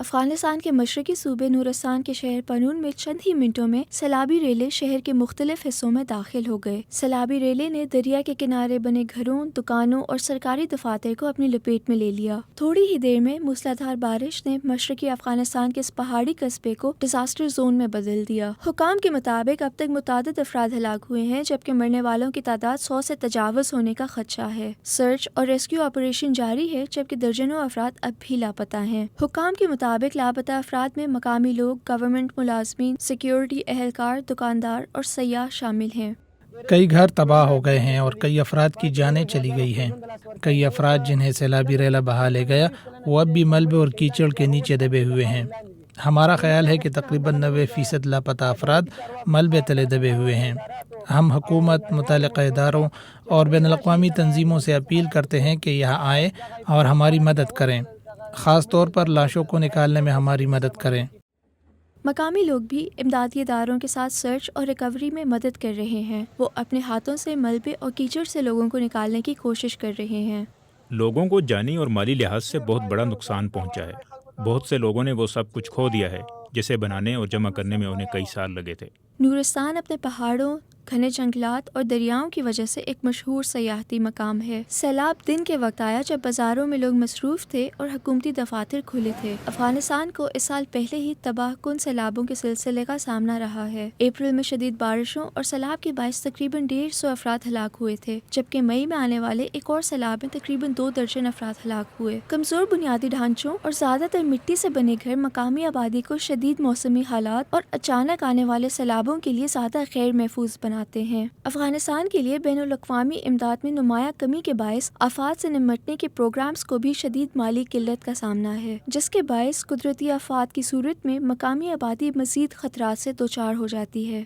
افغانستان کے مشرقی صوبے نورستان کے شہر پنون میں چند ہی منٹوں میں سیلابی ریلیں شہر کے مختلف حصوں میں داخل ہو گئے۔ سیلابی ریلیں نے دریا کے کنارے بنے گھروں، دکانوں اور سرکاری دفاتر کو اپنی لپیٹ میں لے لیا۔ تھوڑی ہی دیر میں موسلادھار بارش نے مشرقی افغانستان کے اس پہاڑی قصبے کو ڈیزاسٹر زون میں بدل دیا۔ حکام کے مطابق اب تک متعدد افراد ہلاک ہوئے ہیں، جبکہ مرنے والوں کی تعداد 100 سے تجاوز ہونے کا خدشہ ہے۔ سرچ اور ریسکیو آپریشن جاری ہے، جبکہ درجنوں افراد اب بھی لاپتہ ہیں۔ حکام کے مطابق لاپتہ افراد میں مقامی لوگ، گورنمنٹ ملازمین، سیکیورٹی اہلکار، دکاندار اور سیاح شامل ہیں۔ کئی گھر تباہ ہو گئے ہیں اور کئی افراد کی جانیں چلی گئی ہیں۔ کئی افراد جنہیں سیلابی ریلا بہا لے گیا وہ اب بھی ملبے اور کیچڑ کے نیچے دبے ہوئے ہیں۔ ہمارا خیال ہے کہ تقریباً 90% لاپتہ افراد ملبے تلے دبے ہوئے ہیں۔ ہم حکومت، متعلقہ اداروں اور بین الاقوامی تنظیموں سے اپیل کرتے ہیں کہ یہاں آئیں اور ہماری مدد کریں، خاص طور پر لاشوں کو نکالنے میں ہماری مدد کریں۔ مقامی لوگ بھی امدادی اداروں کے ساتھ سرچ اور ریکوری میں مدد کر رہے ہیں۔ وہ اپنے ہاتھوں سے ملبے اور کیچڑ سے لوگوں کو نکالنے کی کوشش کر رہے ہیں۔ لوگوں کو جانی اور مالی لحاظ سے بہت بڑا نقصان پہنچا ہے۔ بہت سے لوگوں نے وہ سب کچھ کھو دیا ہے جسے بنانے اور جمع کرنے میں انہیں کئی سال لگے تھے۔ نورستان اپنے پہاڑوں، گھنے جنگلات اور دریاؤں کی وجہ سے ایک مشہور سیاحتی مقام ہے۔ سیلاب دن کے وقت آیا جب بازاروں میں لوگ مصروف تھے اور حکومتی دفاتر کھلے تھے۔ افغانستان کو اس سال پہلے ہی تباہ کن سیلابوں کے سلسلے کا سامنا رہا ہے۔ اپریل میں شدید بارشوں اور سیلاب کے باعث تقریباً 150 افراد ہلاک ہوئے تھے، جبکہ مئی میں آنے والے ایک اور سیلاب میں تقریباً 2 درجن افراد ہلاک ہوئے۔ کمزور بنیادی ڈھانچوں اور زیادہ تر مٹی سے بنے گھر مقامی آبادی کو شدید موسمی حالات اور اچانک آنے والے سیلابوں کے لیے زیادہ غیر محفوظ بناتے ہیں۔ افغانستان کے لیے بین الاقوامی امداد میں نمایاں کمی کے باعث آفات سے نمٹنے کے پروگرامز کو بھی شدید مالی قلت کا سامنا ہے، جس کے باعث قدرتی آفات کی صورت میں مقامی آبادی مزید خطرات سے دوچار ہو جاتی ہے۔